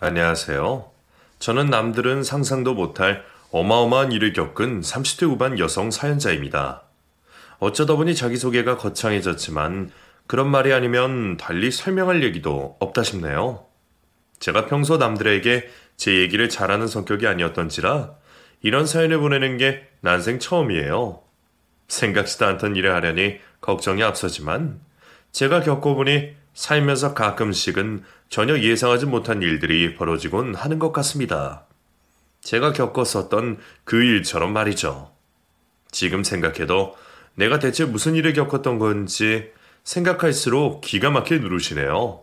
안녕하세요. 저는 남들은 상상도 못할 어마어마한 일을 겪은 30대 후반 여성 사연자입니다. 어쩌다 보니 자기소개가 거창해졌지만 그런 말이 아니면 달리 설명할 얘기도 없다 싶네요. 제가 평소 남들에게 제 얘기를 잘하는 성격이 아니었던지라 이런 사연을 보내는 게 난생 처음이에요. 생각지도 않던 일을 하려니 걱정이 앞서지만 제가 겪어보니 살면서 가끔씩은 전혀 예상하지 못한 일들이 벌어지곤 하는 것 같습니다. 제가 겪었었던 그 일처럼 말이죠. 지금 생각해도 내가 대체 무슨 일을 겪었던 건지 생각할수록 기가 막히게 누르시네요.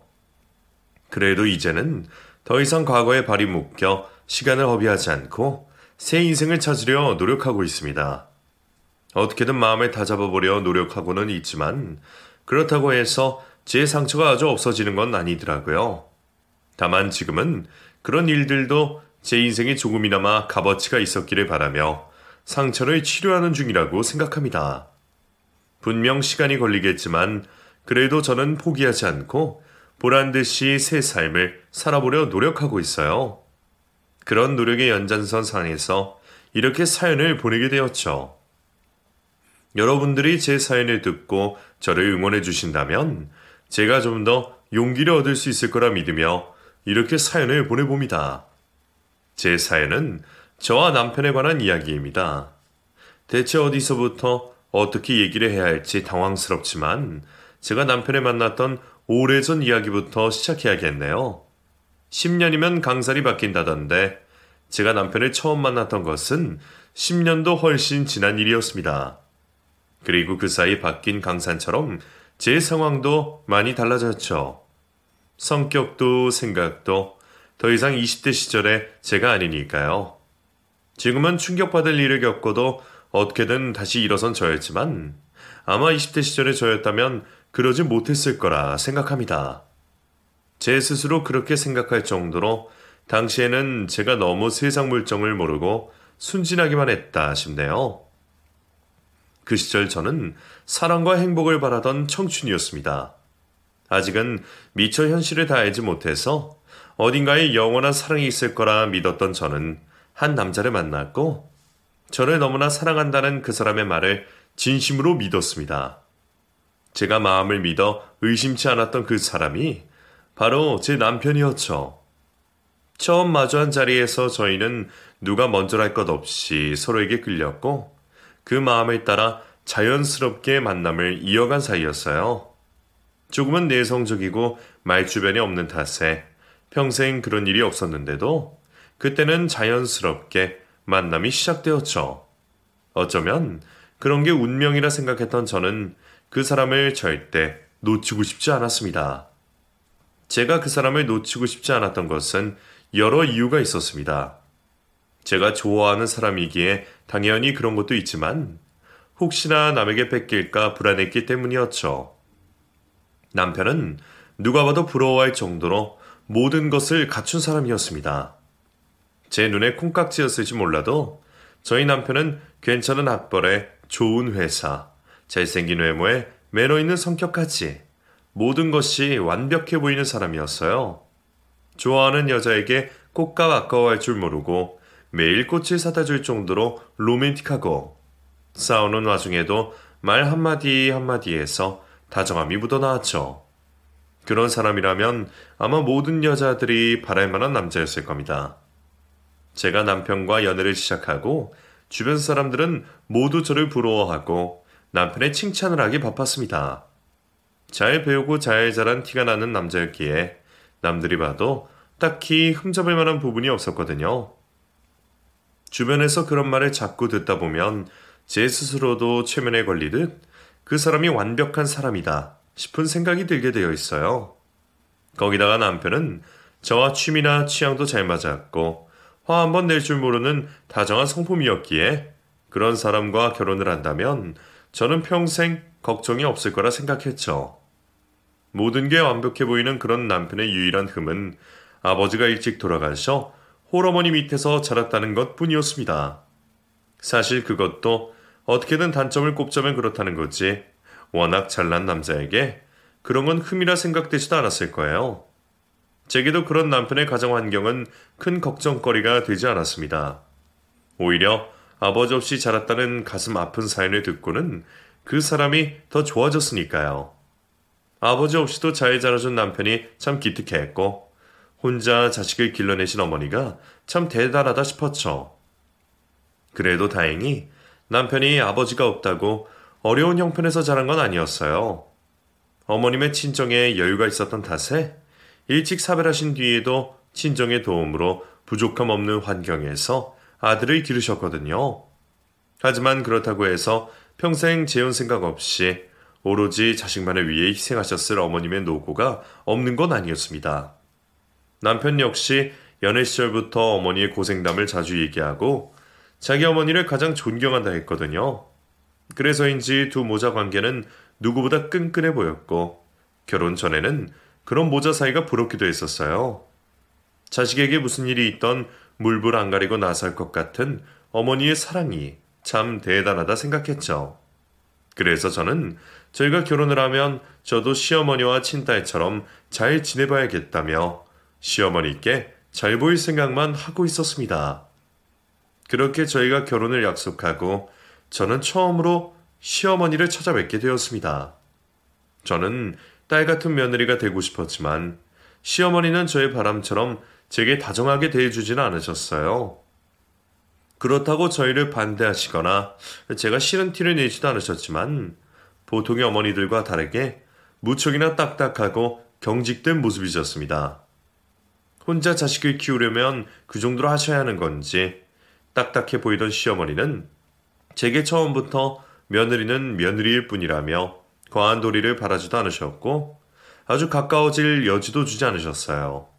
그래도 이제는 더 이상 과거에 발이 묶여 시간을 허비하지 않고 새 인생을 찾으려 노력하고 있습니다. 어떻게든 마음을 다잡아보려 노력하고는 있지만 그렇다고 해서 제 상처가 아주 없어지는 건 아니더라고요. 다만 지금은 그런 일들도 제 인생에 조금이나마 값어치가 있었기를 바라며 상처를 치료하는 중이라고 생각합니다. 분명 시간이 걸리겠지만 그래도 저는 포기하지 않고 보란듯이 새 삶을 살아보려 노력하고 있어요. 그런 노력의 연장선상에서 이렇게 사연을 보내게 되었죠. 여러분들이 제 사연을 듣고 저를 응원해 주신다면 제가 좀 더 용기를 얻을 수 있을 거라 믿으며 이렇게 사연을 보내봅니다. 제 사연은 저와 남편에 관한 이야기입니다. 대체 어디서부터 어떻게 얘기를 해야 할지 당황스럽지만 제가 남편을 만났던 오래전 이야기부터 시작해야겠네요. 10년이면 강살이 바뀐다던데 제가 남편을 처음 만났던 것은 10년도 훨씬 지난 일이었습니다. 그리고 그 사이 바뀐 강산처럼 제 상황도 많이 달라졌죠. 성격도 생각도 더 이상 20대 시절의 제가 아니니까요. 지금은 충격받을 일을 겪어도 어떻게든 다시 일어선 저였지만 아마 20대 시절의 저였다면 그러지 못했을 거라 생각합니다. 제 스스로 그렇게 생각할 정도로 당시에는 제가 너무 세상 물정을 모르고 순진하기만 했다 싶네요. 그 시절 저는 사랑과 행복을 바라던 청춘이었습니다. 아직은 미처 현실을 다 알지 못해서 어딘가에 영원한 사랑이 있을 거라 믿었던 저는 한 남자를 만났고 저를 너무나 사랑한다는 그 사람의 말을 진심으로 믿었습니다. 제가 마음을 믿어 의심치 않았던 그 사람이 바로 제 남편이었죠. 처음 마주한 자리에서 저희는 누가 먼저랄 것 없이 서로에게 끌렸고 그 마음을 따라 자연스럽게 만남을 이어간 사이였어요. 조금은 내성적이고 말주변이 없는 탓에 평생 그런 일이 없었는데도 그때는 자연스럽게 만남이 시작되었죠. 어쩌면 그런 게 운명이라 생각했던 저는 그 사람을 절대 놓치고 싶지 않았습니다. 제가 그 사람을 놓치고 싶지 않았던 것은 여러 이유가 있었습니다. 제가 좋아하는 사람이기에 당연히 그런 것도 있지만 혹시나 남에게 뺏길까 불안했기 때문이었죠. 남편은 누가 봐도 부러워할 정도로 모든 것을 갖춘 사람이었습니다. 제 눈에 콩깍지였을지 몰라도 저희 남편은 괜찮은 학벌에 좋은 회사, 잘생긴 외모에 매너 있는 성격까지 모든 것이 완벽해 보이는 사람이었어요. 좋아하는 여자에게 꽃값 아까워할 줄 모르고 매일 꽃을 사다 줄 정도로 로맨틱하고 싸우는 와중에도 말 한마디 한마디에서 다정함이 묻어나왔죠. 그런 사람이라면 아마 모든 여자들이 바랄 만한 남자였을 겁니다. 제가 남편과 연애를 시작하고 주변 사람들은 모두 저를 부러워하고 남편의 칭찬을 하기 바빴습니다. 잘 배우고 잘 자란 티가 나는 남자였기에 남들이 봐도 딱히 흠잡을 만한 부분이 없었거든요. 주변에서 그런 말을 자꾸 듣다 보면 제 스스로도 최면에 걸리듯 그 사람이 완벽한 사람이다 싶은 생각이 들게 되어 있어요. 거기다가 남편은 저와 취미나 취향도 잘 맞았고 화 한 번 낼 줄 모르는 다정한 성품이었기에 그런 사람과 결혼을 한다면 저는 평생 걱정이 없을 거라 생각했죠. 모든 게 완벽해 보이는 그런 남편의 유일한 흠은 아버지가 일찍 돌아가셔 홀어머니 밑에서 자랐다는 것 뿐이었습니다. 사실 그것도 어떻게든 단점을 꼽자면 그렇다는 거지 워낙 잘난 남자에게 그런 건 흠이라 생각되지도 않았을 거예요. 제게도 그런 남편의 가정 환경은 큰 걱정거리가 되지 않았습니다. 오히려 아버지 없이 자랐다는 가슴 아픈 사연을 듣고는 그 사람이 더 좋아졌으니까요. 아버지 없이도 잘 자라준 남편이 참 기특해했고 혼자 자식을 길러내신 어머니가 참 대단하다 싶었죠. 그래도 다행히 남편이 아버지가 없다고 어려운 형편에서 자란 건 아니었어요. 어머님의 친정에 여유가 있었던 탓에 일찍 사별하신 뒤에도 친정의 도움으로 부족함 없는 환경에서 아들을 기르셨거든요. 하지만 그렇다고 해서 평생 재혼 생각 없이 오로지 자식만을 위해 희생하셨을 어머님의 노고가 없는 건 아니었습니다. 남편 역시 연애 시절부터 어머니의 고생담을 자주 얘기하고 자기 어머니를 가장 존경한다 했거든요. 그래서인지 두 모자 관계는 누구보다 끈끈해 보였고 결혼 전에는 그런 모자 사이가 부럽기도 했었어요. 자식에게 무슨 일이 있던 물불 안 가리고 나설 것 같은 어머니의 사랑이 참 대단하다 생각했죠. 그래서 저는 저희가 결혼을 하면 저도 시어머니와 친딸처럼 잘 지내봐야겠다며 시어머니께 잘 보일 생각만 하고 있었습니다. 그렇게 저희가 결혼을 약속하고 저는 처음으로 시어머니를 찾아뵙게 되었습니다. 저는 딸 같은 며느리가 되고 싶었지만 시어머니는 저의 바람처럼 제게 다정하게 대해주지는 않으셨어요. 그렇다고 저희를 반대하시거나 제가 싫은 티를 내지도 않으셨지만 보통의 어머니들과 다르게 무척이나 딱딱하고 경직된 모습이셨습니다. 혼자 자식을 키우려면 그 정도로 하셔야 하는 건지 딱딱해 보이던 시어머니는 제게 처음부터 며느리는 며느리일 뿐이라며 과한 도리를 바라지도 않으셨고 아주 가까워질 여지도 주지 않으셨어요.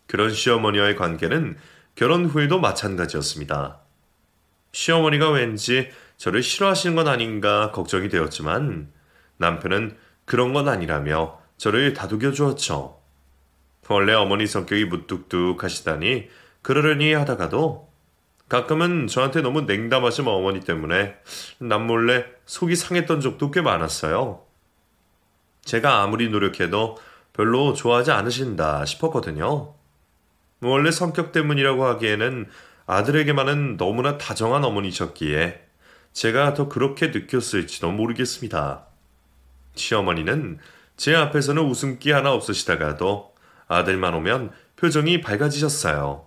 그런 시어머니와의 관계는 결혼 후에도 마찬가지였습니다. 시어머니가 왠지 저를 싫어하시는 건 아닌가 걱정이 되었지만 남편은 그런 건 아니라며 저를 다독여 주었죠. 원래 어머니 성격이 무뚝뚝하시다니 그러려니 하다가도 가끔은 저한테 너무 냉담하신 어머니 때문에 남몰래 속이 상했던 적도 꽤 많았어요. 제가 아무리 노력해도 별로 좋아하지 않으신다 싶었거든요. 원래 성격 때문이라고 하기에는 아들에게만은 너무나 다정한 어머니셨기에 제가 더 그렇게 느꼈을지도 모르겠습니다. 시어머니는 제 앞에서는 웃음기 하나 없으시다가도 아들만 오면 표정이 밝아지셨어요.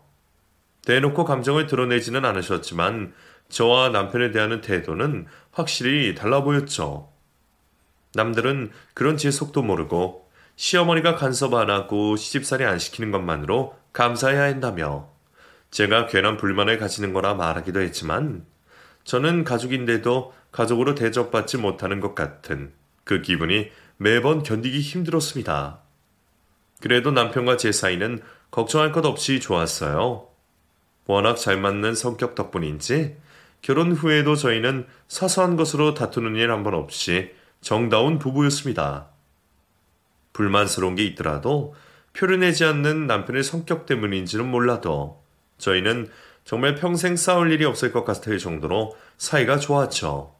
대놓고 감정을 드러내지는 않으셨지만 저와 남편에 대한 태도는 확실히 달라 보였죠. 남들은 그런 제 속도 모르고 시어머니가 간섭 안 하고 시집살이 안 시키는 것만으로 감사해야 한다며 제가 괜한 불만을 가지는 거라 말하기도 했지만 저는 가족인데도 가족으로 대접받지 못하는 것 같은 그 기분이 매번 견디기 힘들었습니다. 그래도 남편과 제 사이는 걱정할 것 없이 좋았어요. 워낙 잘 맞는 성격 덕분인지 결혼 후에도 저희는 사소한 것으로 다투는 일 한 번 없이 정다운 부부였습니다. 불만스러운 게 있더라도 표현하지 않는 남편의 성격 때문인지는 몰라도 저희는 정말 평생 싸울 일이 없을 것 같을 정도로 사이가 좋았죠.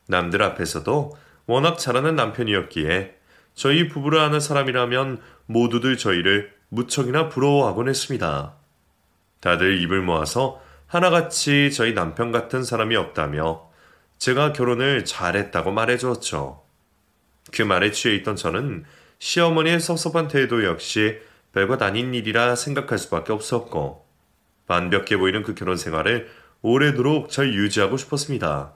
남들 앞에서도 워낙 잘하는 남편이었기에 저희 부부를 아는 사람이라면 모두들 저희를 무척이나 부러워하곤 했습니다. 다들 입을 모아서 하나같이 저희 남편 같은 사람이 없다며 제가 결혼을 잘했다고 말해주었죠. 그 말에 취해 있던 저는 시어머니의 섭섭한 태도 역시 별것 아닌 일이라 생각할 수밖에 없었고 완벽해 보이는 그 결혼 생활을 오래도록 잘 유지하고 싶었습니다.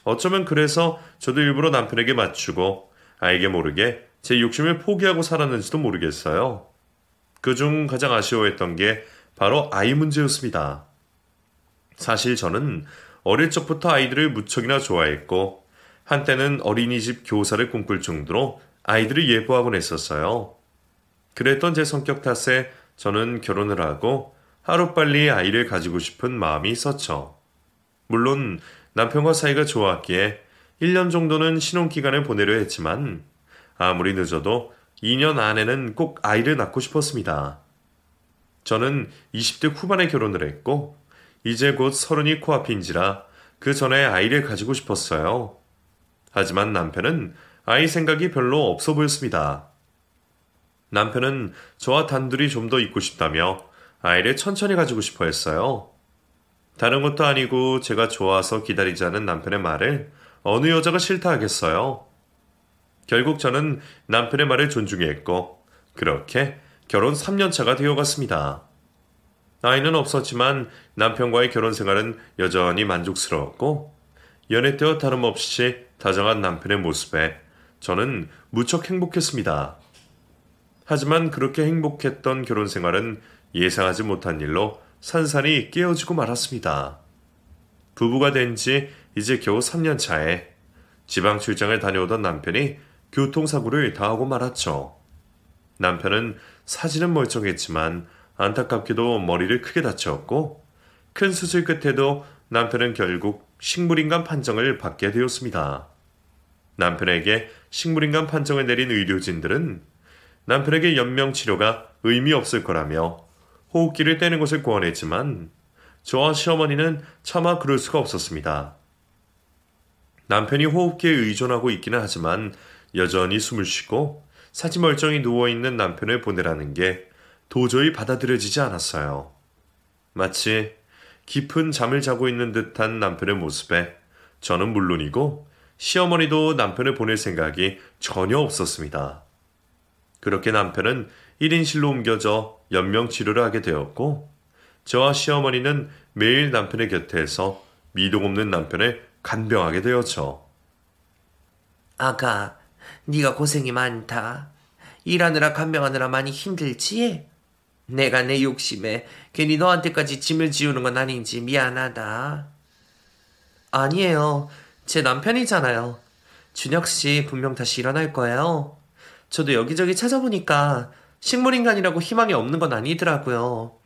어쩌면 그래서 저도 일부러 남편에게 맞추고 알게 모르게 제 욕심을 포기하고 살았는지도 모르겠어요. 그중 가장 아쉬워했던 게 바로 아이 문제였습니다. 사실 저는 어릴 적부터 아이들을 무척이나 좋아했고 한때는 어린이집 교사를 꿈꿀 정도로 아이들을 예뻐하곤 했었어요. 그랬던 제 성격 탓에 저는 결혼을 하고 하루빨리 아이를 가지고 싶은 마음이 있었죠. 물론 남편과 사이가 좋았기에 1년 정도는 신혼기간을 보내려 했지만 아무리 늦어도 2년 안에는 꼭 아이를 낳고 싶었습니다. 저는 20대 후반에 결혼을 했고 이제 곧 30이 코앞인지라 그 전에 아이를 가지고 싶었어요. 하지만 남편은 아이 생각이 별로 없어 보였습니다. 남편은 저와 단둘이 좀 더 있고 싶다며 아이를 천천히 가지고 싶어 했어요. 다른 것도 아니고 제가 좋아서 기다리자는 남편의 말을 어느 여자가 싫다 하겠어요. 결국 저는 남편의 말을 존중했고 그렇게 결혼 3년 차가 되어갔습니다. 아이는 없었지만 남편과의 결혼 생활은 여전히 만족스러웠고 연애 때와 다름없이 다정한 남편의 모습에 저는 무척 행복했습니다. 하지만 그렇게 행복했던 결혼 생활은 예상하지 못한 일로 산산이 깨어지고 말았습니다. 부부가 된 지 이제 겨우 3년 차에 지방 출장을 다녀오던 남편이 교통사고를 당하고 말았죠. 남편은 사진은 멀쩡했지만 안타깝게도 머리를 크게 다쳤고 큰 수술 끝에도 남편은 결국 식물인간 판정을 받게 되었습니다. 남편에게 식물인간 판정을 내린 의료진들은 남편에게 연명치료가 의미 없을 거라며 호흡기를 떼는 것을 권했지만 저와 시어머니는 차마 그럴 수가 없었습니다. 남편이 호흡기에 의존하고 있기는 하지만 여전히 숨을 쉬고 사지 멀쩡히 누워있는 남편을 보내라는 게 도저히 받아들여지지 않았어요. 마치 깊은 잠을 자고 있는 듯한 남편의 모습에 저는 물론이고 시어머니도 남편을 보낼 생각이 전혀 없었습니다. 그렇게 남편은 1인실로 옮겨져 연명치료를 하게 되었고 저와 시어머니는 매일 남편의 곁에서 미동 없는 남편을 간병하게 되었죠. 아가, 네가 고생이 많다. 일하느라 간병하느라 많이 힘들지? 내가 내 욕심에 괜히 너한테까지 짐을 지우는 건 아닌지 미안하다. 아니에요. 제 남편이잖아요. 준혁씨 분명 다시 일어날 거예요. 저도 여기저기 찾아보니까 식물인간이라고 희망이 없는 건 아니더라고요.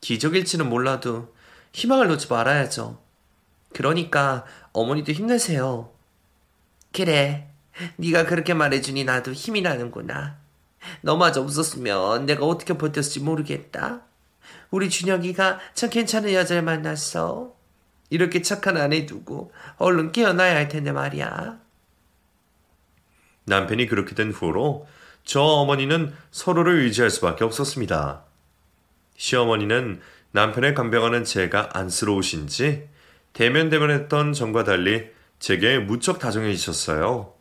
기적일지는 몰라도 희망을 놓지 말아야죠. 그러니까 어머니도 힘내세요. 그래, 네가 그렇게 말해주니 나도 힘이 나는구나. 너마저 없었으면 내가 어떻게 버텼을지 모르겠다. 우리 준혁이가 참 괜찮은 여자를 만났어. 이렇게 착한 아내 두고 얼른 깨어나야 할 텐데 말이야. 남편이 그렇게 된 후로 저 어머니는 서로를 의지할 수밖에 없었습니다. 시어머니는 남편을 간병하는 제가 안쓰러우신지 대면대면했던 전과 달리 제게 무척 다정해지셨어요.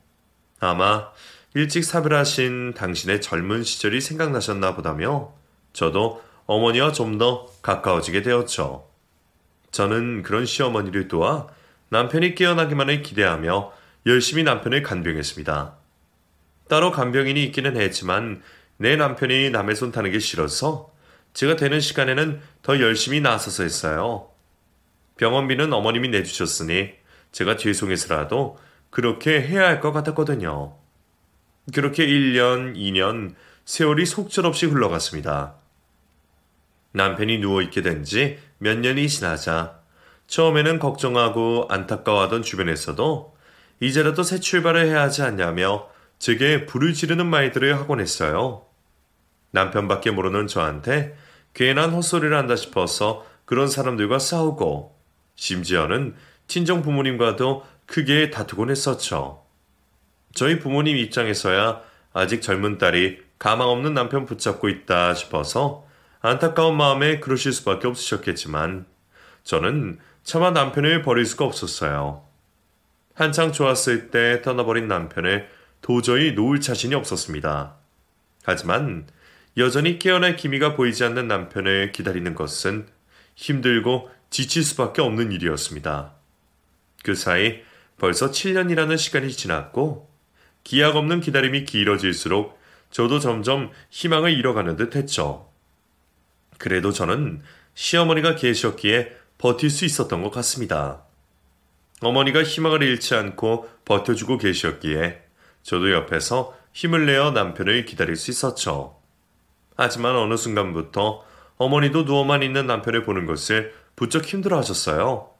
아마 일찍 사별하신 당신의 젊은 시절이 생각나셨나 보다며 저도 어머니와 좀 더 가까워지게 되었죠. 저는 그런 시어머니를 도와 남편이 깨어나기만을 기대하며 열심히 남편을 간병했습니다. 따로 간병인이 있기는 했지만 내 남편이 남의 손 타는 게 싫어서 제가 되는 시간에는 더 열심히 나서서 했어요. 병원비는 어머님이 내주셨으니 제가 죄송해서라도 그렇게 해야 할 것 같았거든요. 그렇게 1년, 2년, 세월이 속절없이 흘러갔습니다. 남편이 누워있게 된 지 몇 년이 지나자 처음에는 걱정하고 안타까워하던 주변에서도 이제라도 새 출발을 해야 하지 않냐며 제게 불을 지르는 말들을 하곤 했어요. 남편밖에 모르는 저한테 괜한 헛소리를 한다 싶어서 그런 사람들과 싸우고 심지어는 친정 부모님과도 크게 다투곤 했었죠. 저희 부모님 입장에서야 아직 젊은 딸이 가망 없는 남편 붙잡고 있다 싶어서 안타까운 마음에 그러실 수밖에 없으셨겠지만 저는 차마 남편을 버릴 수가 없었어요. 한창 좋았을 때 떠나버린 남편을 도저히 놓을 자신이 없었습니다. 하지만 여전히 깨어날 기미가 보이지 않는 남편을 기다리는 것은 힘들고 지칠 수밖에 없는 일이었습니다. 그 사이 벌써 7년이라는 시간이 지났고 기약 없는 기다림이 길어질수록 저도 점점 희망을 잃어가는 듯 했죠. 그래도 저는 시어머니가 계셨기에 버틸 수 있었던 것 같습니다. 어머니가 희망을 잃지 않고 버텨주고 계셨기에 저도 옆에서 힘을 내어 남편을 기다릴 수 있었죠. 하지만 어느 순간부터 어머니도 누워만 있는 남편을 보는 것을 부쩍 힘들어 하셨어요.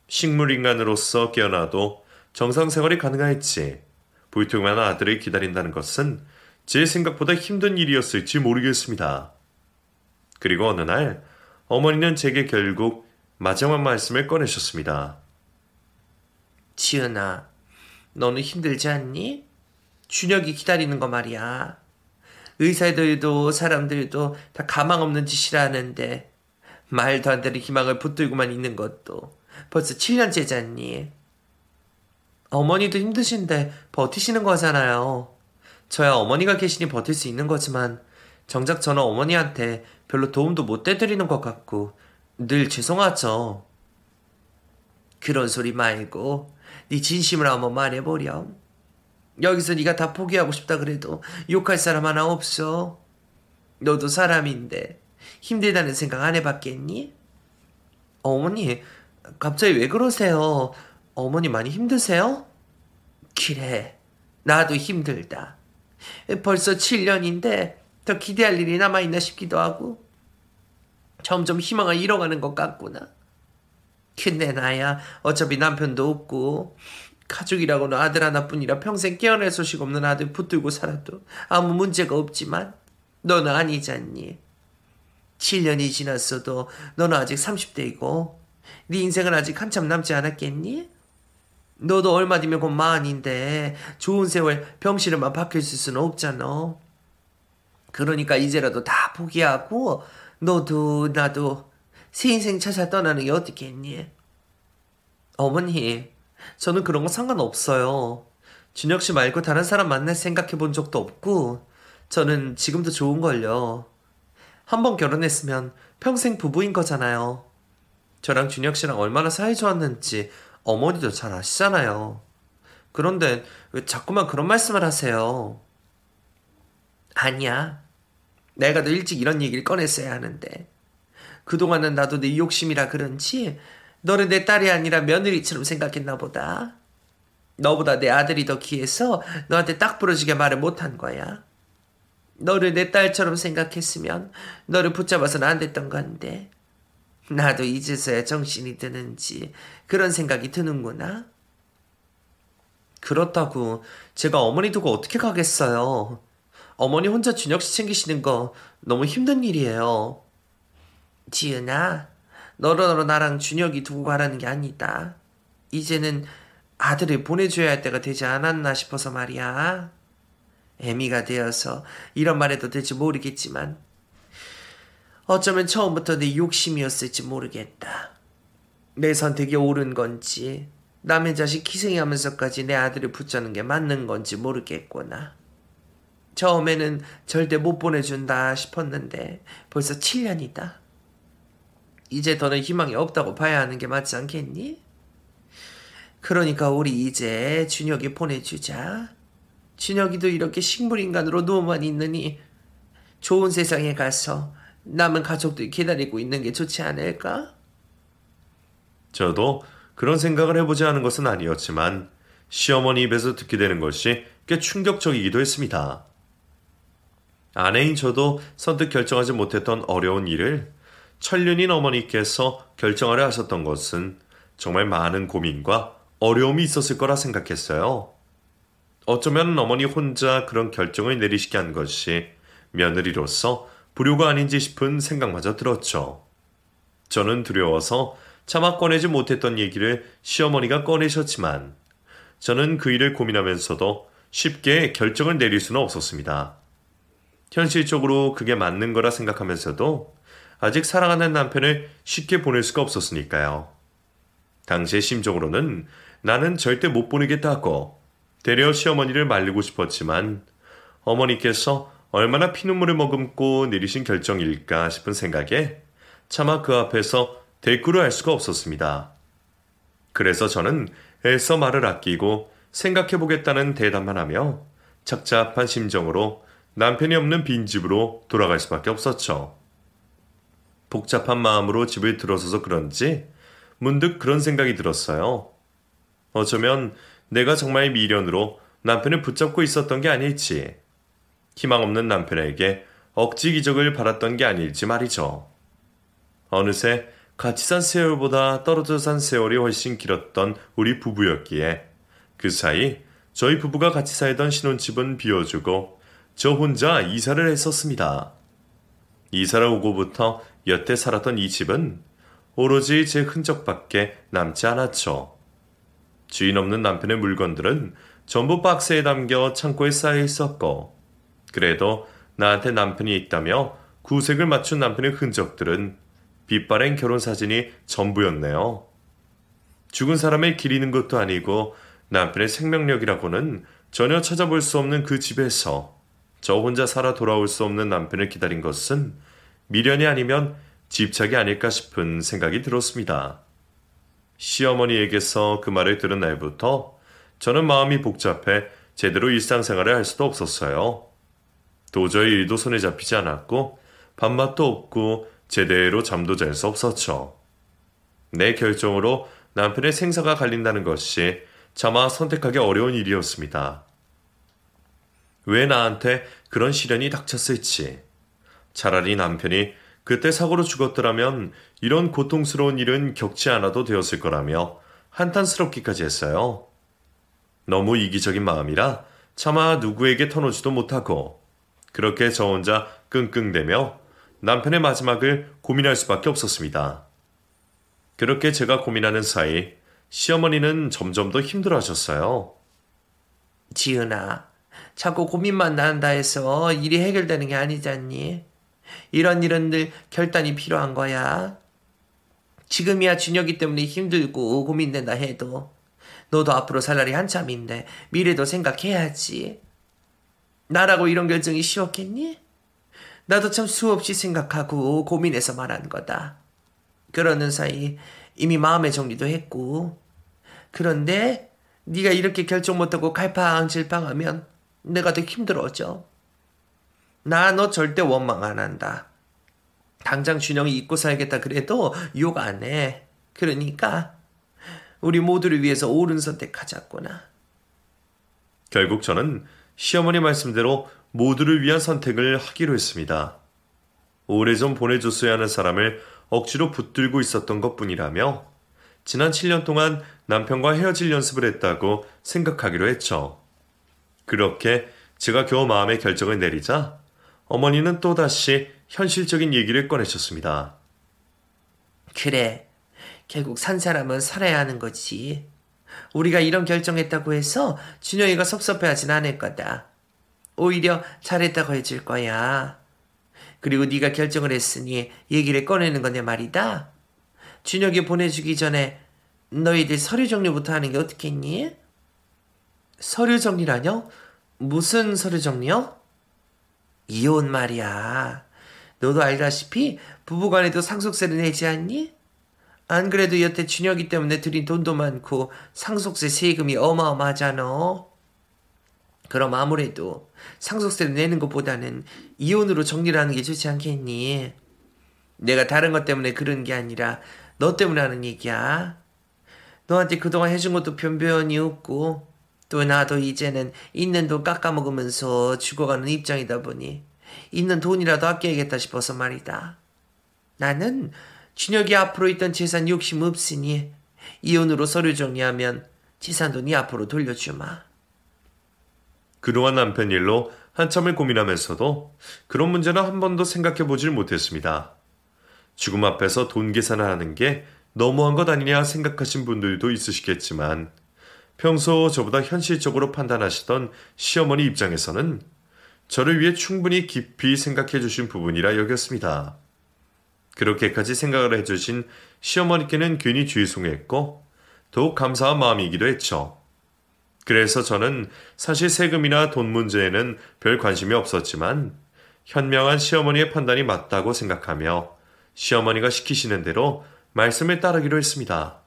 식물인간으로서 깨어나도 정상생활이 가능할지 불투명한 아들을 기다린다는 것은 제 생각보다 힘든 일이었을지 모르겠습니다. 그리고 어느 날 어머니는 제게 결국 마지막 말씀을 꺼내셨습니다. 지은아, 너는 힘들지 않니? 준혁이 기다리는 거 말이야. 의사들도 사람들도 다 가망 없는 짓이라 하는데 말도 안 되는 희망을 붙들고만 있는 것도 벌써 7년째잖니. 어머니도 힘드신데 버티시는 거잖아요. 저야 어머니가 계시니 버틸 수 있는 거지만 정작 저는 어머니한테 별로 도움도 못 돼드리는 것 같고 늘 죄송하죠. 그런 소리 말고 네 진심을 한번 말해보렴. 여기서 네가 다 포기하고 싶다 그래도 욕할 사람 하나 없어. 너도 사람인데 힘들다는 생각 안 해봤겠니? 어머니, 갑자기 왜 그러세요? 어머니 많이 힘드세요? 그래, 나도 힘들다. 벌써 7년인데 더 기대할 일이 남아있나 싶기도 하고 점점 희망을 잃어가는 것 같구나. 근데 나야 어차피 남편도 없고 가족이라고는 아들 하나뿐이라 평생 깨어날 소식 없는 아들 붙들고 살아도 아무 문제가 없지만 너는 아니잖니. 7년이 지났어도 너는 아직 30대이고 네 인생은 아직 한참 남지 않았겠니? 너도 얼마 뒤면 곧 40인데 좋은 세월 병실에만 박혀있을 수는 없잖아. 그러니까 이제라도 다 포기하고 너도 나도 새 인생 찾아 떠나는 게 어떻겠니? 어머니, 저는 그런 거 상관없어요. 준혁 씨 말고 다른 사람 만날 생각해 본 적도 없고 저는 지금도 좋은걸요. 한번 결혼했으면 평생 부부인 거잖아요. 저랑 준혁 씨랑 얼마나 사이 좋았는지 어머니도 잘 아시잖아요. 그런데 왜 자꾸만 그런 말씀을 하세요? 아니야. 내가 더 일찍 이런 얘기를 꺼냈어야 하는데 그동안은 나도 내 욕심이라 그런지 너를 내 딸이 아니라 며느리처럼 생각했나 보다. 너보다 내 아들이 더 귀해서 너한테 딱 부러지게 말을 못한 거야. 너를 내 딸처럼 생각했으면 너를 붙잡아서는 안 됐던 건데 나도 이제서야 정신이 드는지 그런 생각이 드는구나. 그렇다고 제가 어머니 두고 어떻게 가겠어요. 어머니 혼자 준혁 씨 챙기시는 거 너무 힘든 일이에요. 지은아, 너로 나랑 준혁이 두고 가라는 게 아니다. 이제는 아들을 보내줘야 할 때가 되지 않았나 싶어서 말이야. 애미가 되어서 이런 말 해도 될지 모르겠지만 어쩌면 처음부터 내 욕심이었을지 모르겠다. 내 선택이 옳은 건지 남의 자식 희생하면서까지 내 아들을 붙잡는 게 맞는 건지 모르겠구나. 처음에는 절대 못 보내준다 싶었는데 벌써 7년이다. 이제 더는 희망이 없다고 봐야 하는 게 맞지 않겠니? 그러니까 우리 이제 준혁이 보내주자. 준혁이도 이렇게 식물인간으로 누워만 있느니 좋은 세상에 가서 남은 가족들 기다리고 있는 게 좋지 않을까? 저도 그런 생각을 해보지 않은 것은 아니었지만 시어머니 입에서 듣게 되는 것이 꽤 충격적이기도 했습니다. 아내인 저도 선뜻 결정하지 못했던 어려운 일을 천륜인 어머니께서 결정하려 하셨던 것은 정말 많은 고민과 어려움이 있었을 거라 생각했어요. 어쩌면 어머니 혼자 그런 결정을 내리시게 한 것이 며느리로서 불효가 아닌지 싶은 생각마저 들었죠. 저는 두려워서 차마 꺼내지 못했던 얘기를 시어머니가 꺼내셨지만 저는 그 일을 고민하면서도 쉽게 결정을 내릴 수는 없었습니다. 현실적으로 그게 맞는 거라 생각하면서도 아직 사랑하는 남편을 쉽게 보낼 수가 없었으니까요. 당시의 심정으로는 나는 절대 못 보내겠다고 되려 시어머니를 말리고 싶었지만 어머니께서 얼마나 피눈물을 머금고 내리신 결정일까 싶은 생각에 차마 그 앞에서 대꾸를 할 수가 없었습니다. 그래서 저는 애써 말을 아끼고 생각해보겠다는 대답만 하며 착잡한 심정으로 남편이 없는 빈집으로 돌아갈 수밖에 없었죠. 복잡한 마음으로 집을 들어서서 그런지 문득 그런 생각이 들었어요. 어쩌면 내가 정말 미련으로 남편을 붙잡고 있었던 게 아닐지, 희망 없는 남편에게 억지 기적을 바랐던 게 아닐지 말이죠. 어느새 같이 산 세월보다 떨어져 산 세월이 훨씬 길었던 우리 부부였기에 그 사이 저희 부부가 같이 살던 신혼집은 비워주고 저 혼자 이사를 했었습니다. 이사를 오고부터 여태 살았던 이 집은 오로지 제 흔적밖에 남지 않았죠. 주인 없는 남편의 물건들은 전부 박스에 담겨 창고에 쌓여 있었고 그래도 나한테 남편이 있다며 구색을 맞춘 남편의 흔적들은 빛바랜 결혼사진이 전부였네요. 죽은 사람을 기리는 것도 아니고 남편의 생명력이라고는 전혀 찾아볼 수 없는 그 집에서 저 혼자 살아 돌아올 수 없는 남편을 기다린 것은 미련이 아니면 집착이 아닐까 싶은 생각이 들었습니다. 시어머니에게서 그 말을 들은 날부터 저는 마음이 복잡해 제대로 일상생활을 할 수도 없었어요. 도저히 일도 손에 잡히지 않았고 밥맛도 없고 제대로 잠도 잘 수 없었죠. 내 결정으로 남편의 생사가 갈린다는 것이 차마 선택하기 어려운 일이었습니다. 왜 나한테 그런 시련이 닥쳤을지. 차라리 남편이 그때 사고로 죽었더라면 이런 고통스러운 일은 겪지 않아도 되었을 거라며 한탄스럽기까지 했어요. 너무 이기적인 마음이라 차마 누구에게 터놓지도 못하고 그렇게 저 혼자 끙끙대며 남편의 마지막을 고민할 수밖에 없었습니다. 그렇게 제가 고민하는 사이 시어머니는 점점 더 힘들어하셨어요. 지은아, 자꾸 고민만 난다 해서 일이 해결되는 게 아니잖니. 이런 일은 늘 결단이 필요한 거야. 지금이야 준혁이 때문에 힘들고 고민된다 해도 너도 앞으로 살 날이 한참인데 미래도 생각해야지. 나라고 이런 결정이 쉬웠겠니? 나도 참 수없이 생각하고 고민해서 말한 거다. 그러는 사이 이미 마음의 정리도 했고. 그런데 네가 이렇게 결정 못하고 갈팡질팡하면 내가 더 힘들어져. 나 너 절대 원망 안 한다. 당장 준영이 잊고 살겠다 그래도 욕 안 해. 그러니까 우리 모두를 위해서 옳은 선택하자꾸나. 결국 저는 시어머니 말씀대로 모두를 위한 선택을 하기로 했습니다. 오래전 보내줬어야 하는 사람을 억지로 붙들고 있었던 것뿐이라며 지난 7년 동안 남편과 헤어질 연습을 했다고 생각하기로 했죠. 그렇게 제가 겨우 마음의 결정을 내리자 어머니는 또다시 현실적인 얘기를 꺼내셨습니다. 그래, 결국 산 사람은 살아야 하는 거지. 우리가 이런 결정했다고 해서 준영이가 섭섭해하진 않을 거다. 오히려 잘했다고 해줄 거야. 그리고 네가 결정을 했으니 얘기를 꺼내는 건데 말이다. 준혁이 보내주기 전에 너희들 서류 정리부터 하는 게 어떻겠니? 서류 정리라뇨? 무슨 서류 정리요? 이혼 말이야. 너도 알다시피 부부간에도 상속세를 내지 않니? 안 그래도 여태 준혁이 때문에 들인 돈도 많고 상속세 세금이 어마어마하잖아. 그럼 아무래도 상속세를 내는 것보다는 이혼으로 정리를 하는 게 좋지 않겠니? 내가 다른 것 때문에 그런 게 아니라 너 때문에 하는 얘기야. 너한테 그동안 해준 것도 변변히 없고 또 나도 이제는 있는 돈 깎아먹으면서 죽어가는 입장이다 보니 있는 돈이라도 아껴야겠다 싶어서 말이다. 나는 준혁이 앞으로 있던 재산 욕심 없으니 이혼으로 서류 정리하면 재산도 네 앞으로 돌려주마. 그동안 남편 일로 한참을 고민하면서도 그런 문제는 한 번도 생각해 보질 못했습니다. 죽음 앞에서 돈 계산을 하는 게 너무한 것 아니냐 생각하신 분들도 있으시겠지만 평소 저보다 현실적으로 판단하시던 시어머니 입장에서는 저를 위해 충분히 깊이 생각해 주신 부분이라 여겼습니다. 그렇게까지 생각을 해주신 시어머니께는 괜히 죄송했고 더욱 감사한 마음이기도 했죠. 그래서 저는 사실 세금이나 돈 문제에는 별 관심이 없었지만 현명한 시어머니의 판단이 맞다고 생각하며 시어머니가 시키시는 대로 말씀을 따르기로 했습니다.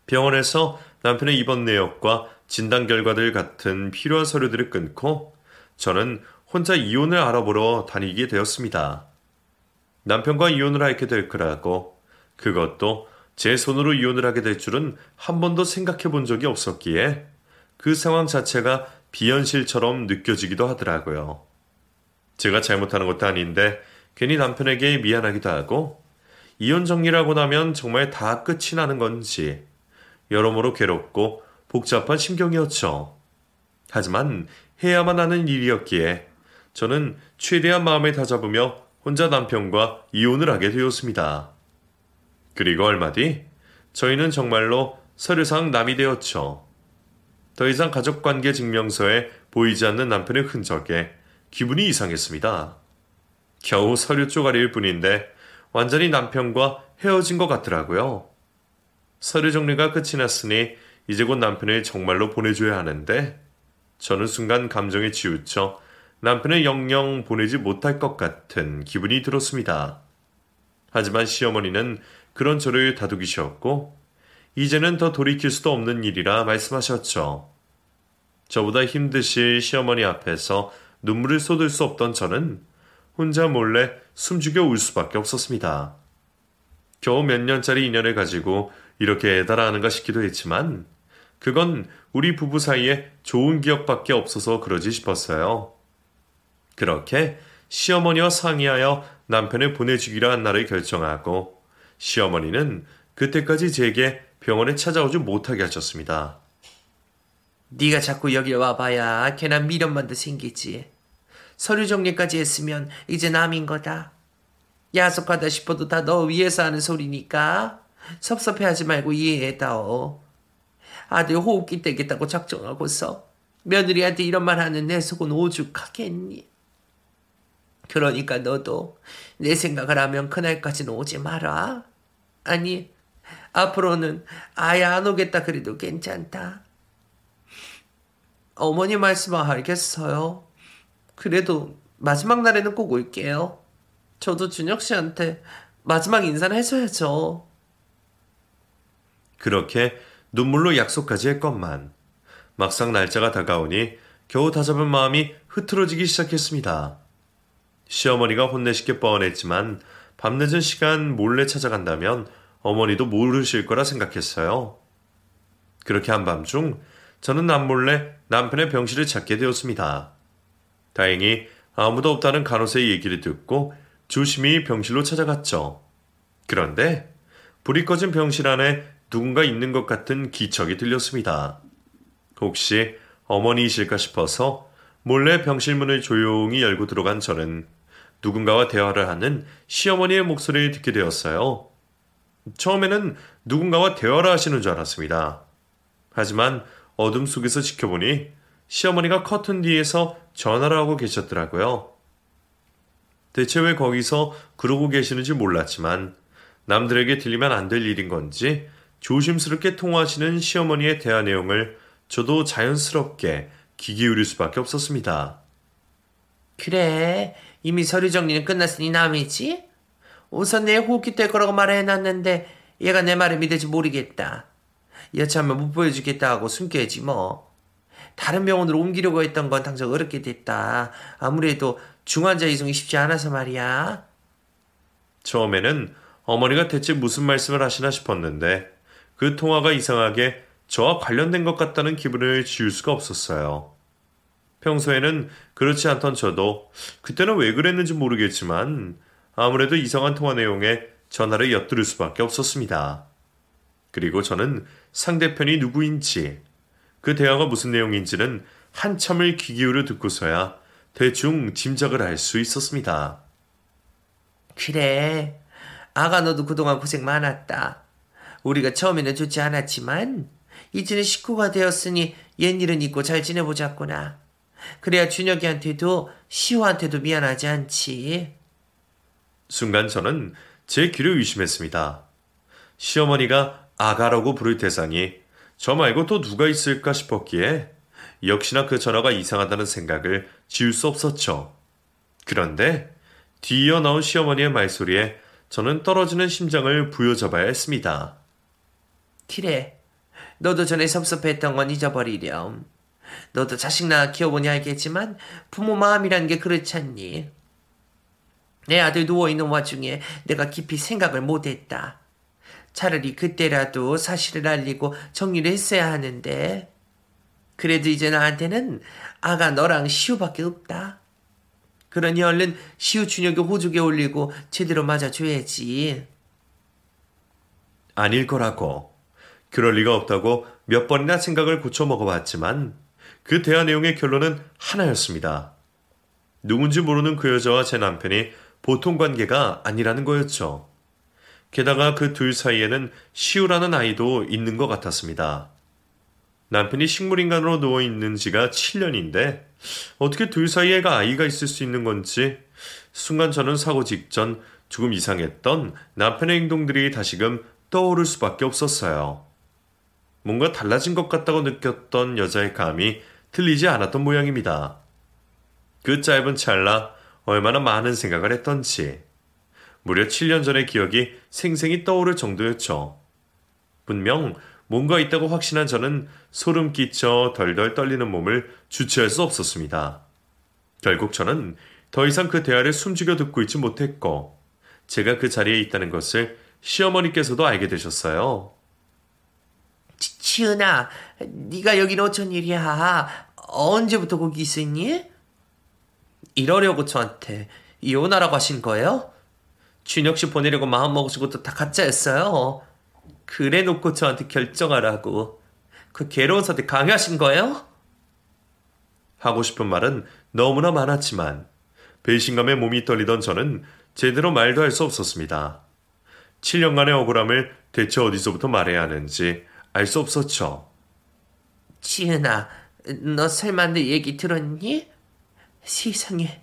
병원에서 남편의 입원 내역과 진단 결과들 같은 필요한 서류들을 끊고 저는 혼자 이혼을 알아보러 다니게 되었습니다. 남편과 이혼을 하게 될 거라고 그것도 제 손으로 이혼을 하게 될 줄은 한 번도 생각해 본 적이 없었기에 그 상황 자체가 비현실처럼 느껴지기도 하더라고요. 제가 잘못하는 것도 아닌데 괜히 남편에게 미안하기도 하고 이혼 정리를 하고 나면 정말 다 끝이 나는 건지 여러모로 괴롭고 복잡한 심경이었죠. 하지만 해야만 하는 일이었기에 저는 최대한 마음을 다잡으며 혼자 남편과 이혼을 하게 되었습니다. 그리고 얼마 뒤 저희는 정말로 서류상 남이 되었죠. 더 이상 가족관계 증명서에 보이지 않는 남편의 흔적에 기분이 이상했습니다. 겨우 서류 쪼가리일 뿐인데 완전히 남편과 헤어진 것 같더라고요. 서류 정리가 끝이 났으니 이제 곧 남편을 정말로 보내줘야 하는데 저는 순간 감정에 치우쳐 남편을 영영 보내지 못할 것 같은 기분이 들었습니다. 하지만 시어머니는 그런 저를 다독이셨고 이제는 더 돌이킬 수도 없는 일이라 말씀하셨죠. 저보다 힘드실 시어머니 앞에서 눈물을 쏟을 수 없던 저는 혼자 몰래 숨죽여 울 수밖에 없었습니다. 겨우 몇 년짜리 인연을 가지고 이렇게 애달아하는가 싶기도 했지만 그건 우리 부부 사이에 좋은 기억밖에 없어서 그러지 싶었어요. 그렇게 시어머니와 상의하여 남편을 보내주기로 한 날을 결정하고 시어머니는 그때까지 제게 병원에 찾아오지 못하게 하셨습니다. 네가 자꾸 여기 와봐야 괜한 미련만 더 생기지. 서류 정리까지 했으면 이제 남인 거다. 야속하다 싶어도 다 너 위해서 하는 소리니까 섭섭해하지 말고 이해해다오. 아들 호흡기 떼겠다고 작정하고서 며느리한테 이런 말 하는 내 속은 오죽하겠니. 그러니까 너도 내 생각을 하면 그날까지는 오지 마라. 아니 앞으로는 아예 안 오겠다 그래도 괜찮다. 어머니 말씀은 알겠어요. 그래도 마지막 날에는 꼭 올게요. 저도 준혁 씨한테 마지막 인사를 해줘야죠. 그렇게 눈물로 약속까지 했건만 막상 날짜가 다가오니 겨우 다잡은 마음이 흐트러지기 시작했습니다. 시어머니가 혼내시게 뻔했지만 밤늦은 시간 몰래 찾아간다면 어머니도 모르실 거라 생각했어요. 그렇게 한밤중 저는 남몰래 남편의 병실을 찾게 되었습니다. 다행히 아무도 없다는 간호사의 얘기를 듣고 조심히 병실로 찾아갔죠. 그런데 불이 꺼진 병실 안에 누군가 있는 것 같은 기척이 들렸습니다. 혹시 어머니이실까 싶어서 몰래 병실 문을 조용히 열고 들어간 저는 누군가와 대화를 하는 시어머니의 목소리를 듣게 되었어요. 처음에는 누군가와 대화를 하시는 줄 알았습니다. 하지만 어둠 속에서 지켜보니 시어머니가 커튼 뒤에서 전화를 하고 계셨더라고요. 대체 왜 거기서 그러고 계시는지 몰랐지만 남들에게 들리면 안 될 일인 건지 조심스럽게 통화하시는 시어머니의 대화 내용을 저도 자연스럽게 귀 기울일 수밖에 없었습니다. 그래, 이미 서류 정리는 끝났으니 남이지? 우선 내 호흡기 뗄 거라고 말해놨는데 얘가 내 말을 믿을지 모르겠다. 여차하면 못 보여주겠다 하고 숨겨야지 뭐. 다른 병원으로 옮기려고 했던 건 당장 어렵게 됐다. 아무래도 중환자 이송이 쉽지 않아서 말이야. 처음에는 어머니가 대체 무슨 말씀을 하시나 싶었는데 그 통화가 이상하게 저와 관련된 것 같다는 기분을 지울 수가 없었어요. 평소에는 그렇지 않던 저도 그때는 왜 그랬는지 모르겠지만 아무래도 이상한 통화 내용에 전화를 엿들을 수밖에 없었습니다. 그리고 저는 상대편이 누구인지 그 대화가 무슨 내용인지는 한참을 귀 기울여 듣고서야 대충 짐작을 할 수 있었습니다. 그래, 아가 너도 그동안 고생 많았다. 우리가 처음에는 좋지 않았지만 이제는 식구가 되었으니 옛일은 잊고 잘 지내보자꾸나. 그래야 준혁이한테도 시호한테도 미안하지 않지. 순간 저는 제 귀를 의심했습니다. 시어머니가 아가라고 부를 대상이 저 말고 또 누가 있을까 싶었기에 역시나 그 전화가 이상하다는 생각을 지울 수 없었죠. 그런데 뒤이어 나온 시어머니의 말소리에 저는 떨어지는 심장을 부여잡아야 했습니다. 그래, 너도 전에 섭섭했던 건 잊어버리렴. 너도 자식 낳아 키워보니 알겠지만 부모 마음이란 게 그렇지 않니? 내 아들 누워있는 와중에 내가 깊이 생각을 못했다. 차라리 그때라도 사실을 알리고 정리를 했어야 하는데. 그래도 이제 나한테는 아가 너랑 시우밖에 없다. 그러니 얼른 시우 준혁이 호족에 올리고 제대로 맞아줘야지. 아닐 거라고. 그럴 리가 없다고 몇 번이나 생각을 고쳐 먹어봤지만 그 대화 내용의 결론은 하나였습니다. 누군지 모르는 그 여자와 제 남편이 보통 관계가 아니라는 거였죠. 게다가 그 둘 사이에는 시우라는 아이도 있는 것 같았습니다. 남편이 식물인간으로 누워있는 지가 7년인데 어떻게 둘 사이에 아이가 있을 수 있는 건지 순간 저는 사고 직전 조금 이상했던 남편의 행동들이 다시금 떠오를 수밖에 없었어요. 뭔가 달라진 것 같다고 느꼈던 여자의 감이 틀리지 않았던 모양입니다. 그 짧은 찰나 얼마나 많은 생각을 했던지 무려 7년 전의 기억이 생생히 떠오를 정도였죠. 분명 뭔가 있다고 확신한 저는 소름 끼쳐 덜덜 떨리는 몸을 주체할 수 없었습니다. 결국 저는 더 이상 그 대화를 숨죽여 듣고 있지 못했고 제가 그 자리에 있다는 것을 시어머니께서도 알게 되셨어요. 치은아, 네가 여긴 어쩐 일이야? 언제부터 거기 있었니? 이러려고 저한테 이혼하라고 하신 거예요? 준혁 씨 보내려고 마음먹으신 것도 다 가짜였어요. 그래 놓고 저한테 결정하라고. 그 괴로운 선택 강요하신 거예요? 하고 싶은 말은 너무나 많았지만 배신감에 몸이 떨리던 저는 제대로 말도 할 수 없었습니다. 7년간의 억울함을 대체 어디서부터 말해야 하는지 알 수 없었죠. 지은아, 너 설마 내 얘기 들었니? 세상에,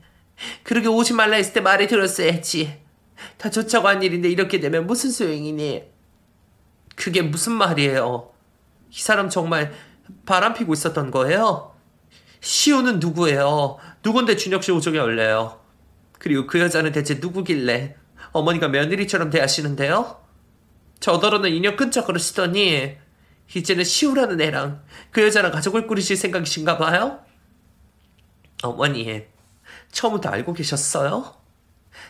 그렇게 오지 말라 했을 때 말을 들었어야지. 다 좋자고 한 일인데 이렇게 되면 무슨 소용이니? 그게 무슨 말이에요? 이 사람 정말 바람피고 있었던 거예요? 시우는 누구예요? 누군데 준혁 씨 오족에 올래요? 그리고 그 여자는 대체 누구길래 어머니가 며느리처럼 대하시는데요? 저더러는 인연 끊자 그러시더니 이제는 시우라는 애랑 그 여자랑 가족을 꾸리실 생각이신가 봐요? 어머니, 처음부터 알고 계셨어요?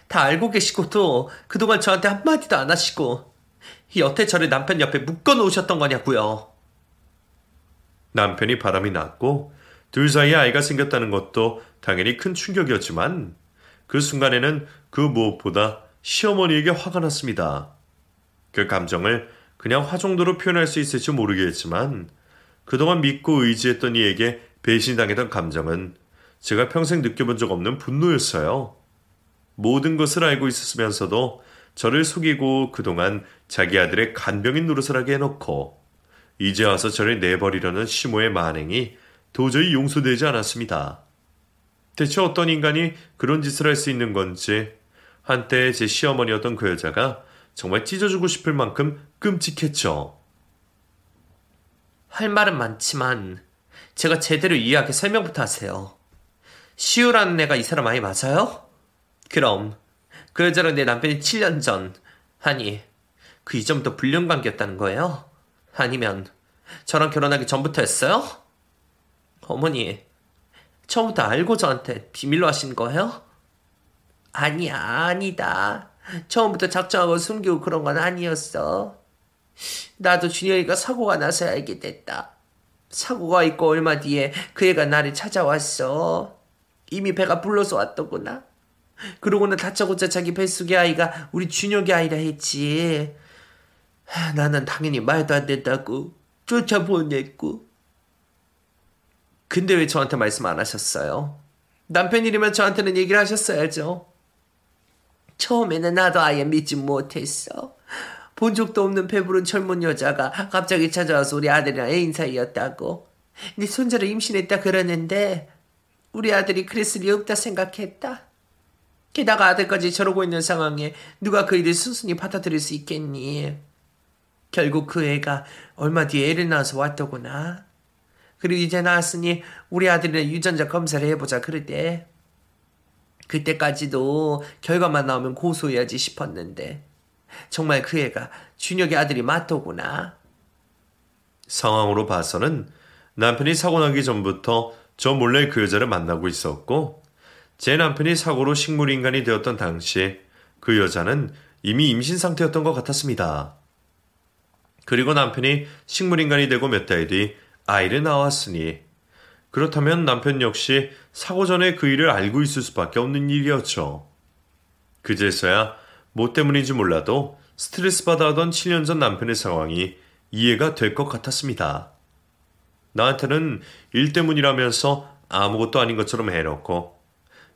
다 알고 계시고도 그동안 저한테 한마디도 안 하시고 여태 저를 남편 옆에 묶어놓으셨던 거냐고요. 남편이 바람이 났고 둘 사이에 아이가 생겼다는 것도 당연히 큰 충격이었지만 그 순간에는 그 무엇보다 시어머니에게 화가 났습니다. 그 감정을 그냥 화 정도로 표현할 수 있을지 모르겠지만 그동안 믿고 의지했던 이에게 배신당했던 감정은 제가 평생 느껴본 적 없는 분노였어요. 모든 것을 알고 있었으면서도 저를 속이고 그동안 자기 아들의 간병인 노릇을 하게 해놓고 이제 와서 저를 내버리려는 시모의 만행이 도저히 용서되지 않았습니다. 대체 어떤 인간이 그런 짓을 할 수 있는 건지 한때 제 시어머니였던 그 여자가 정말 찢어주고 싶을 만큼 끔찍했죠. 할 말은 많지만 제가 제대로 이해하게 설명부터 하세요. 시우라는 애가 이 사람 아이 맞아요? 그럼 그 여자랑 내 남편이 7년 전, 아니 그 이전부터 불륜관계였다는 거예요? 아니면 저랑 결혼하기 전부터였어요? 어머니, 처음부터 알고 저한테 비밀로 하신 거예요? 아니야, 아니다. 처음부터 작정하고 숨기고 그런 건 아니었어. 나도 준혁이가 사고가 나서 알게 됐다. 사고가 있고 얼마 뒤에 그 애가 나를 찾아왔어. 이미 배가 불러서 왔더구나. 그러고는 다짜고짜 자기 뱃속의 아이가 우리 준혁이 아이라 했지. 나는 당연히 말도 안 된다고 쫓아보냈고. 근데 왜 저한테 말씀 안 하셨어요? 남편 일이면 저한테는 얘기를 하셨어야죠. 처음에는 나도 아예 믿지 못했어. 본 적도 없는 배부른 젊은 여자가 갑자기 찾아와서 우리 아들이랑 애인 사이였다고. 네 손자를 임신했다 그러는데 우리 아들이 그랬을 리 없다 생각했다. 게다가 아들까지 저러고 있는 상황에 누가 그 일을 순순히 받아들일 수 있겠니? 결국 그 애가 얼마 뒤에 애를 낳아서 왔더구나. 그리고 이제 낳았으니 우리 아들이랑 유전자 검사를 해보자 그러대. 그때까지도 결과만 나오면 고소해야지 싶었는데 정말 그 애가 준혁의 아들이 맞더구나. 상황으로 봐서는 남편이 사고 나기 전부터 저 몰래 그 여자를 만나고 있었고 제 남편이 사고로 식물인간이 되었던 당시 그 여자는 이미 임신 상태였던 것 같았습니다. 그리고 남편이 식물인간이 되고 몇 달 뒤 아이를 낳았으니 그렇다면 남편 역시 사고 전에 그 일을 알고 있을 수밖에 없는 일이었죠. 그제서야 뭐 때문인지 몰라도 스트레스 받아 하던 7년 전 남편의 상황이 이해가 될 것 같았습니다. 나한테는 일 때문이라면서 아무것도 아닌 것처럼 해놓고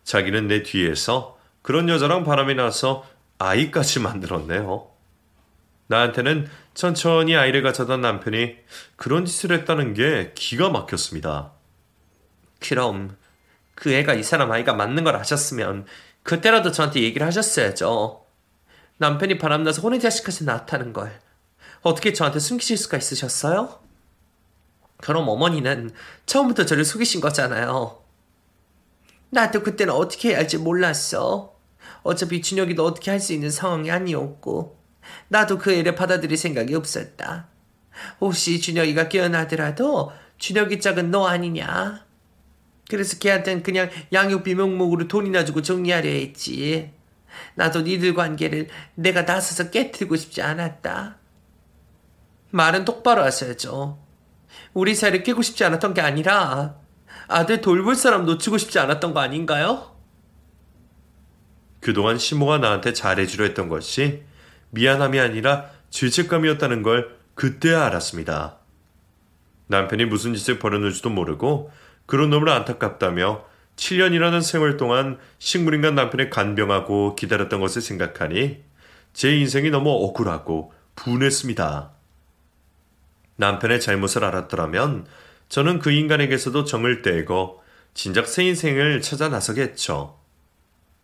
자기는 내 뒤에서 그런 여자랑 바람이 나서 아이까지 만들었네요. 나한테는 천천히 아이를 가져던 남편이 그런 짓을 했다는 게 기가 막혔습니다. 그럼 그 애가 이 사람 아이가 맞는 걸 아셨으면 그때라도 저한테 얘기를 하셨어야죠. 남편이 바람나서 혼외자식까지 낳았다는 걸 어떻게 저한테 숨기실 수가 있으셨어요? 그럼 어머니는 처음부터 저를 속이신 거잖아요. 나도 그때는 어떻게 해야 할지 몰랐어. 어차피 준혁이도 어떻게 할 수 있는 상황이 아니었고 나도 그 애를 받아들일 생각이 없었다. 혹시 준혁이가 깨어나더라도 준혁이 짝은 너 아니냐? 그래서 걔한텐 그냥 양육비 명목으로 돈이나 주고 정리하려 했지. 나도 니들 관계를 내가 나서서 깨트리고 싶지 않았다. 말은 똑바로 하셔야죠. 우리 사이를 깨고 싶지 않았던 게 아니라 아들 돌볼 사람 놓치고 싶지 않았던 거 아닌가요? 그동안 시모가 나한테 잘해주려 했던 것이 미안함이 아니라 죄책감이었다는 걸 그때야 알았습니다. 남편이 무슨 짓을 벌였는지도 모르고 그런 놈을 안타깝다며 7년이라는 세월 동안 식물인간 남편을 간병하고 기다렸던 것을 생각하니 제 인생이 너무 억울하고 분했습니다. 남편의 잘못을 알았더라면 저는 그 인간에게서도 정을 떼고 진작 새 인생을 찾아 나서겠죠.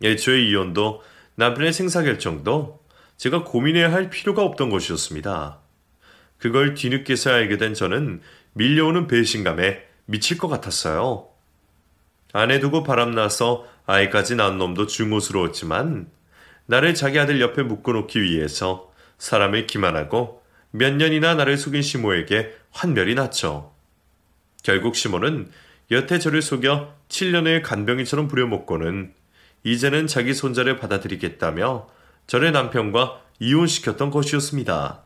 애초에 이혼도 남편의 생사결정도 제가 고민해야 할 필요가 없던 것이었습니다. 그걸 뒤늦게서야 알게 된 저는 밀려오는 배신감에 미칠 것 같았어요. 아내 두고 바람나서 아이까지 낳은 놈도 중후스러웠지만 나를 자기 아들 옆에 묶어놓기 위해서 사람을 기만하고 몇 년이나 나를 속인 시모에게 환멸이 났죠. 결국 시모는 여태 저를 속여 7년을 간병이처럼 부려먹고는 이제는 자기 손자를 받아들이겠다며 저의 남편과 이혼시켰던 것이었습니다.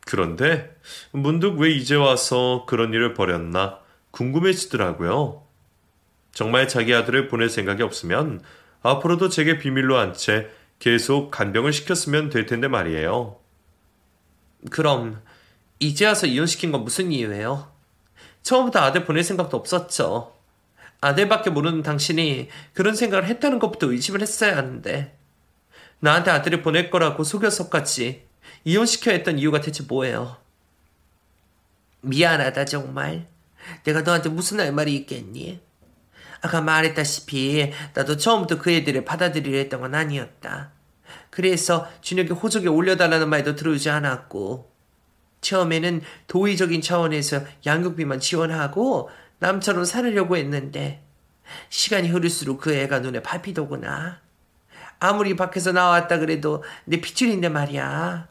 그런데 문득 왜 이제 와서 그런 일을 벌였나 궁금해지더라고요. 정말 자기 아들을 보낼 생각이 없으면 앞으로도 제게 비밀로 한 채 계속 간병을 시켰으면 될 텐데 말이에요. 그럼 이제 와서 이혼시킨 건 무슨 이유예요? 처음부터 아들 보낼 생각도 없었죠. 아들밖에 모르는 당신이 그런 생각을 했다는 것부터 의심을 했어야 하는데 나한테 아들을 보낼 거라고 속여서까지 이혼시켜야 했던 이유가 대체 뭐예요? 미안하다 정말. 내가 너한테 무슨 할 말이 있겠니? 아까 말했다시피 나도 처음부터 그 애들을 받아들이려 했던 건 아니었다. 그래서 준혁이 호적에 올려달라는 말도 들어오지 않았고 처음에는 도의적인 차원에서 양육비만 지원하고 남처럼 살으려고 했는데 시간이 흐를수록 그 애가 눈에 밟히더구나. 아무리 밖에서 나왔다 그래도 내 피줄인데 말이야.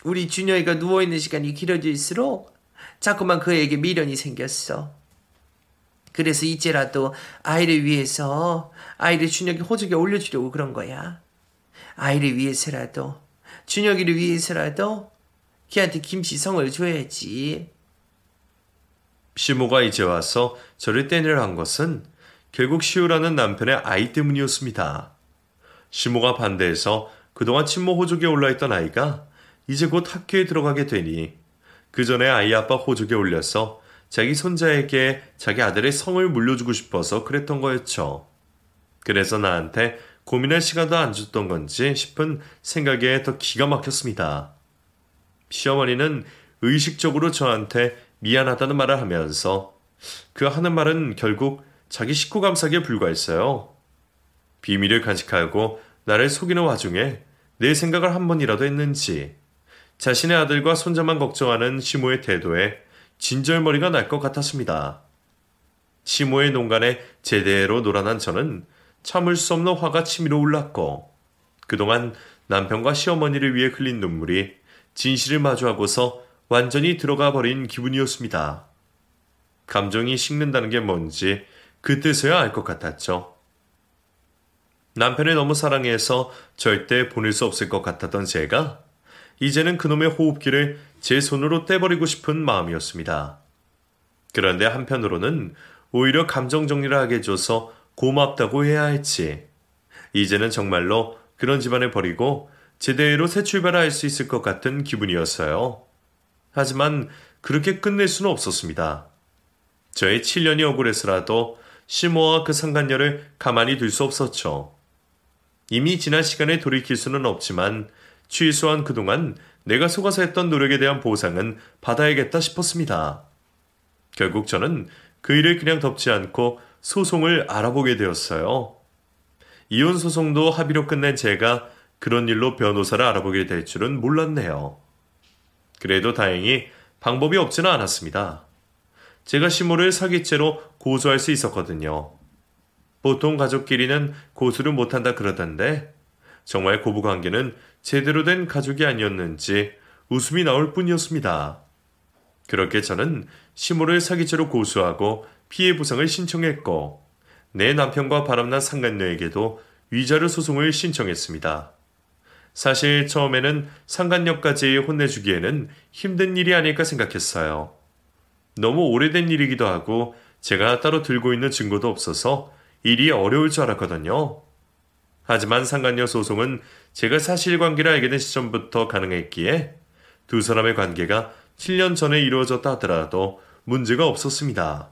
우리 준혁이가 누워있는 시간이 길어질수록 자꾸만 그 애에게 미련이 생겼어. 그래서 이제라도 아이를 위해서 아이를 준혁이 호적에 올려주려고 그런 거야. 아이를 위해서라도 준혁이를 위해서라도 걔한테 김치성을 줘야지. 시모가 이제 와서 저를 떼내려 한 것은 결국 시우라는 남편의 아이 때문이었습니다. 시모가 반대해서 그동안 친모 호적에 올라있던 아이가 이제 곧 학교에 들어가게 되니 그 전에 아이 아빠 호적에 올려서 자기 손자에게 자기 아들의 성을 물려주고 싶어서 그랬던 거였죠. 그래서 나한테 고민할 시간도 안 줬던 건지 싶은 생각에 더 기가 막혔습니다. 시어머니는 의식적으로 저한테 미안하다는 말을 하면서 그 하는 말은 결국 자기 식구 감싸기에 불과했어요. 비밀을 간직하고 나를 속이는 와중에 내 생각을 한 번이라도 했는지 자신의 아들과 손자만 걱정하는 시모의 태도에 진절머리가 날 것 같았습니다. 시모의 농간에 제대로 놀아난 저는 참을 수 없는 화가 치밀어 올랐고 그동안 남편과 시어머니를 위해 흘린 눈물이 진실을 마주하고서 완전히 들어가 버린 기분이었습니다. 감정이 식는다는 게 뭔지 그때서야 알 것 같았죠. 남편을 너무 사랑해서 절대 보낼 수 없을 것 같았던 제가 이제는 그놈의 호흡기를 제 손으로 떼버리고 싶은 마음이었습니다. 그런데 한편으로는 오히려 감정 정리를 하게 해줘서 고맙다고 해야 할지 이제는 정말로 그런 집안을 버리고 제대로 새 출발을 할 수 있을 것 같은 기분이었어요. 하지만 그렇게 끝낼 수는 없었습니다. 저의 7년이 억울해서라도 시모와 그 상간녀를 가만히 둘 수 없었죠. 이미 지난 시간에 돌이킬 수는 없지만 취소한 그동안 내가 속아서 했던 노력에 대한 보상은 받아야겠다 싶었습니다. 결국 저는 그 일을 그냥 덮지 않고 소송을 알아보게 되었어요. 이혼 소송도 합의로 끝낸 제가 그런 일로 변호사를 알아보게 될 줄은 몰랐네요. 그래도 다행히 방법이 없지는 않았습니다. 제가 시모를 사기죄로 고소할 수 있었거든요. 보통 가족끼리는 고소를 못한다 그러던데 정말 고부관계는 제대로 된 가족이 아니었는지 웃음이 나올 뿐이었습니다. 그렇게 저는 시모를 사기죄로 고소하고 피해 보상을 신청했고 내 남편과 바람난 상간녀에게도 위자료 소송을 신청했습니다. 사실 처음에는 상간녀까지 혼내주기에는 힘든 일이 아닐까 생각했어요. 너무 오래된 일이기도 하고 제가 따로 들고 있는 증거도 없어서 일이 어려울 줄 알았거든요. 하지만 상간녀 소송은 제가 사실관계를 알게 된 시점부터 가능했기에 두 사람의 관계가 7년 전에 이루어졌다 하더라도 문제가 없었습니다.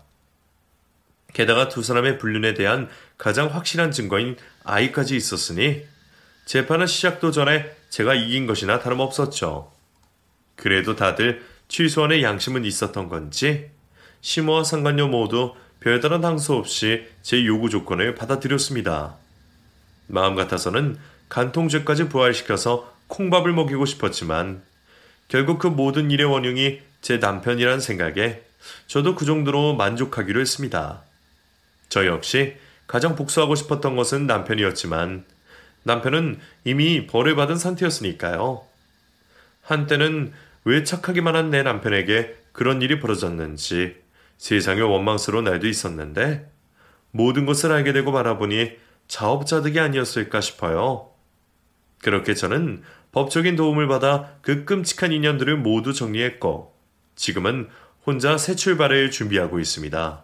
게다가 두 사람의 불륜에 대한 가장 확실한 증거인 아이까지 있었으니 재판은 시작도 전에 제가 이긴 것이나 다름없었죠. 그래도 다들 취소안에 양심은 있었던 건지 시모와 상간녀 모두 별다른 항소 없이 제 요구 조건을 받아들였습니다. 마음 같아서는 간통죄까지 부활시켜서 콩밥을 먹이고 싶었지만 결국 그 모든 일의 원흉이 제 남편이란 생각에 저도 그 정도로 만족하기로 했습니다. 저 역시 가장 복수하고 싶었던 것은 남편이었지만 남편은 이미 벌을 받은 상태였으니까요. 한때는 왜 착하기만 한 내 남편에게 그런 일이 벌어졌는지 세상에 원망스러운 날도 있었는데 모든 것을 알게 되고 바라보니 자업자득이 아니었을까 싶어요. 그렇게 저는 법적인 도움을 받아 그 끔찍한 인연들을 모두 정리했고 지금은 혼자 새 출발을 준비하고 있습니다.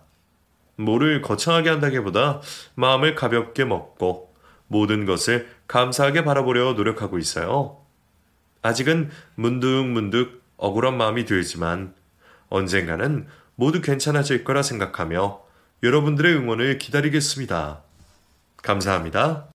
뭐를 거창하게 한다기보다 마음을 가볍게 먹고 모든 것을 감사하게 바라보려 노력하고 있어요. 아직은 문득문득 억울한 마음이 들지만 언젠가는 모두 괜찮아질 거라 생각하며 여러분들의 응원을 기다리겠습니다. 감사합니다.